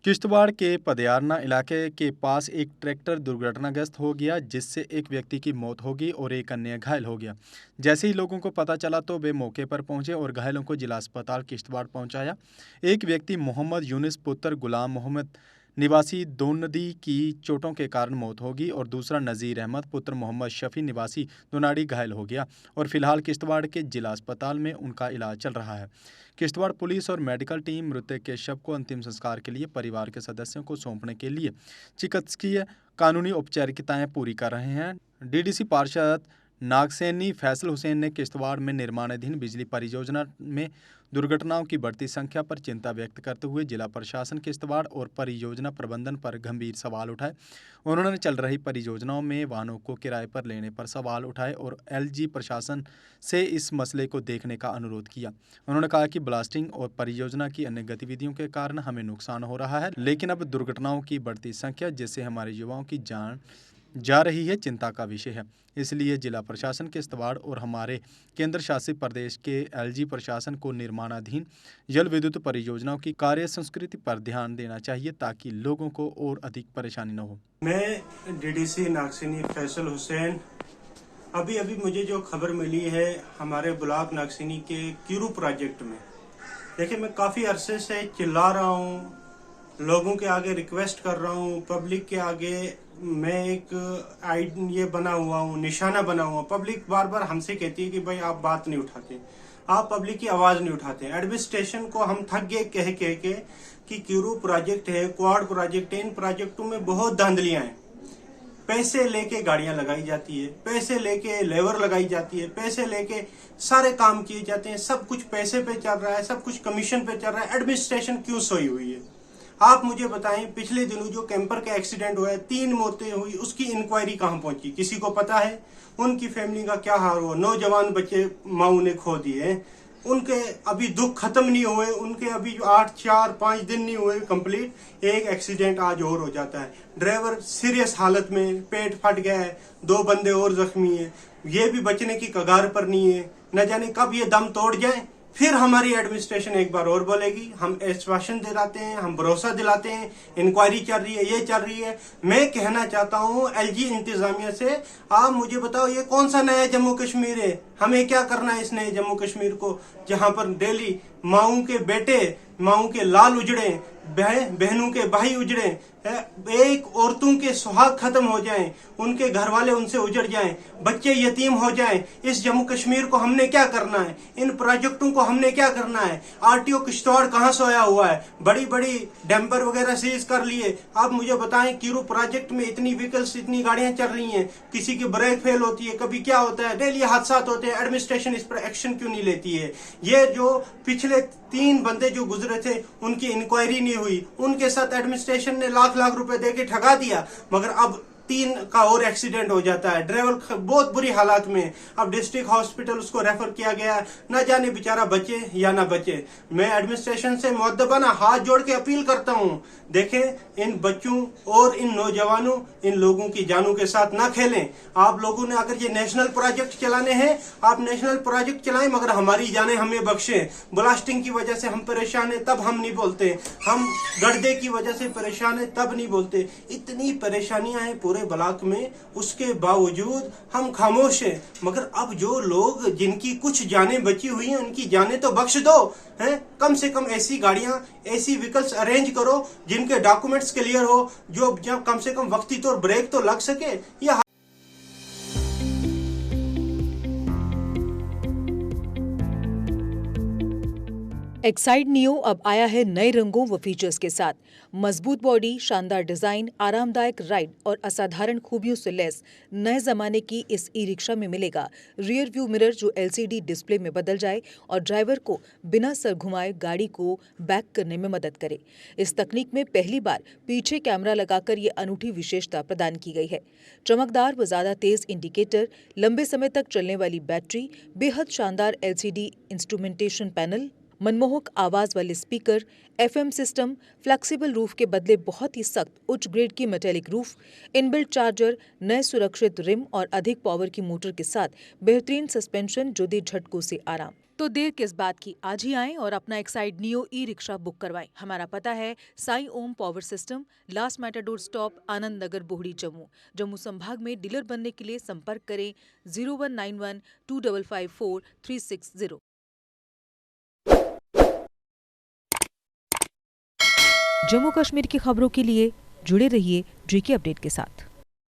किश्तवाड़ के पदयारना इलाके के पास एक ट्रैक्टर दुर्घटनाग्रस्त हो गया, जिससे एक व्यक्ति की मौत हो गई और एक अन्य घायल हो गया। जैसे ही लोगों को पता चला तो वे मौके पर पहुंचे और घायलों को जिला अस्पताल किश्तवाड़ पहुंचाया। एक व्यक्ति मोहम्मद यूनिस पुत्र गुलाम मोहम्मद निवासी दोनदी की चोटों के कारण मौत हो गई और दूसरा नज़ीर अहमद पुत्र मोहम्मद शफी निवासी दोनाड़ी घायल हो गया और फिलहाल किश्तवाड़ के जिला अस्पताल में उनका इलाज चल रहा है। किश्तवाड़ पुलिस और मेडिकल टीम मृतक के शव को अंतिम संस्कार के लिए परिवार के सदस्यों को सौंपने के लिए चिकित्सकीय कानूनी औपचारिकताएं पूरी कर रहे हैं। डीडीसी पार्षद नागसैनी फैसल हुसैन ने किश्तवाड़ में निर्माणाधीन बिजली परियोजना में दुर्घटनाओं की बढ़ती संख्या पर चिंता व्यक्त करते हुए जिला प्रशासन किश्तवाड़ और परियोजना प्रबंधन पर गंभीर सवाल उठाए। उन्होंने चल रही परियोजनाओं में वाहनों को किराए पर लेने पर सवाल उठाए और एलजी प्रशासन से इस मसले को देखने का अनुरोध किया। उन्होंने कहा कि ब्लास्टिंग और परियोजना की अन्य गतिविधियों के कारण हमें नुकसान हो रहा है, लेकिन अब दुर्घटनाओं की बढ़ती संख्या जिससे हमारे युवाओं की जान जा रही है चिंता का विषय है। इसलिए जिला प्रशासन किश्तवाड़ और हमारे केंद्र शासित प्रदेश के एलजी प्रशासन को निर्माणाधीन जल विद्युत परियोजनाओं की कार्य संस्कृति पर ध्यान देना चाहिए ताकि लोगों को और अधिक परेशानी न हो। मैं डीडीसी नागसैनी फैसल हुसैन। अभी मुझे जो खबर मिली है हमारे ब्लॉक नागसैनी के कीरू प्रोजेक्ट में, देखिए मैं काफ़ी अरसे से चिल्ला रहा हूँ, लोगों के आगे रिक्वेस्ट कर रहा हूँ, पब्लिक के आगे मैं एक ये बना हुआ हूँ, निशाना बना हुआ। पब्लिक बार बार हमसे कहती है कि भाई आप बात नहीं उठाते, आप पब्लिक की आवाज़ नहीं उठाते। एडमिनिस्ट्रेशन को हम थक गए कह के कि कीरू प्रोजेक्ट है, क्वाड प्रोजेक्ट है, इन प्रोजेक्टों में बहुत धांधलियाँ हैं। पैसे लेके गाड़ियां लगाई जाती है, पैसे लेके लेबर लगाई जाती है, पैसे लेके सारे काम किए जाते हैं। सब कुछ पैसे पे चल रहा है, सब कुछ कमीशन पे चल रहा है। एडमिनिस्ट्रेशन क्यों सोई हुई है? आप मुझे बताएं, पिछले दिनों जो कैंपर का एक्सीडेंट हुआ है, 3 मौतें हुई, उसकी इंक्वायरी कहां पहुंची? किसी को पता है? उनकी फैमिली का क्या हाल हुआ? नौजवान बच्चे माऊ ने खो दिए, उनके अभी दुख खत्म नहीं हुए, उनके अभी 8-4-5 दिन नहीं हुए कंप्लीट, एक एक्सीडेंट आज और हो जाता है। ड्राइवर सीरियस हालत में, पेट फट गया है, 2 बंदे और जख्मी है, ये भी बचने की कगार पर नहीं है। न जाने कब ये दम तोड़ जाए। फिर हमारी एडमिनिस्ट्रेशन एक बार और बोलेगी, हम आश्वासन दिलाते हैं, हम भरोसा दिलाते हैं, इंक्वायरी चल रही है, ये चल रही है। मैं कहना चाहता हूँ एलजी इंतजामिया से, आप मुझे बताओ ये कौन सा नया जम्मू कश्मीर है? हमें क्या करना है इस नए जम्मू कश्मीर को, जहां पर डेली माओं के बेटे, माओं के लाल उजड़े, बहनों के भाई उजड़े, एक औरतों के सुहाग खत्म हो जाएं, उनके घर वाले उनसे उजड़ जाएं, बच्चे यतीम हो जाएं। इस जम्मू कश्मीर को हमने क्या करना है? इन प्रोजेक्टों को हमने क्या करना है? आरटीओ किश्तवाड़ कहां सोया हुआ है? बड़ी बड़ी डैम्पर वगैरह सीज कर लिए। आप मुझे बताएं, कीरू प्रोजेक्ट में इतनी व्हीकल्स, इतनी गाड़ियां चल रही हैं, किसी की ब्रेक फेल होती है, कभी क्या होता है, डेली हादसा होते हैं। एडमिनिस्ट्रेशन इस पर एक्शन क्यों नहीं लेती है? ये जो पिछले 3 बंदे जो गुजरे थे उनकी इंक्वायरी नहीं हुई, उनके साथ एडमिनिस्ट्रेशन ने लाख रुपए देके ठगा दिया, मगर अब 3 का और एक्सीडेंट हो जाता है। ड्राइवर बहुत बुरी हालात में, अब डिस्ट्रिक्ट हॉस्पिटल उसको रेफर किया गया, न जाने बेचारा बचे या ना बचे। मैं एडमिनिस्ट्रेशन से मुअद्दबाना हाथ जोड़ के अपील करता हूं, देखें इन बच्चों और इन नौजवानों, इन लोगों की जानों के साथ ना खेलें। आप लोगों ने अगर ये नेशनल प्रोजेक्ट चलाने हैं, आप नेशनल प्रोजेक्ट चलाएं, मगर हमारी जानें हमें बख्शें। ब्लास्टिंग की वजह से हम परेशान हैं तब हम नहीं बोलते, हम गड्ढे की वजह से परेशान हैं तब नहीं बोलते। इतनी परेशानियां हैं पूरे ब्लॉक में, उसके बावजूद हम खामोश हैं। मगर अब जो लोग जिनकी कुछ जानें बची हुई हैं, उनकी जानें तो बख्श दो हैं। कम से कम ऐसी गाड़ियां, ऐसी व्हीकल्स अरेंज करो जिनके डॉक्यूमेंट्स क्लियर हो, जो कम से कम वक्ती तौर ब्रेक तो लग सके। या एक्साइड नियो अब आया है नए रंगों व फीचर्स के साथ। मजबूत बॉडी, शानदार डिजाइन, आरामदायक राइड और असाधारण खूबियों से लैस नए जमाने की इस ई रिक्शा में मिलेगा रियर व्यू मिरर जो एलसीडी डिस्प्ले में बदल जाए और ड्राइवर को बिना सर घुमाए गाड़ी को बैक करने में मदद करे। इस तकनीक में पहली बार पीछे कैमरा लगाकर ये अनूठी विशेषता प्रदान की गई है। चमकदार व ज्यादा तेज इंडिकेटर, लंबे समय तक चलने वाली बैटरी, बेहद शानदार एलसीडी इंस्ट्रूमेंटेशन पैनल, मनमोहक आवाज वाले speaker, FM system, flexible roof के बदले बहुत ही सख्त उच्च ग्रेड की मेटेलिक रूफ, इनबिल्ट चार्जर, नए सुरक्षित रिम और अधिक पावर की मोटर के साथ बेहतरीन सस्पेंशन जो दे झटकों से आराम। तो देर किस बात की, आज ही आएं और अपना Exide neo e rickshaw book करवाएं। हमारा पता है Sai Om power system, last matador stop, Anand Nagar, Bohri, Jammu. Jammu संभाग में डीलर बनने के लिए संपर्क करें 0191 2554 360। जम्मू कश्मीर की खबरों के लिए जुड़े रहिए GK अपडेट के साथ।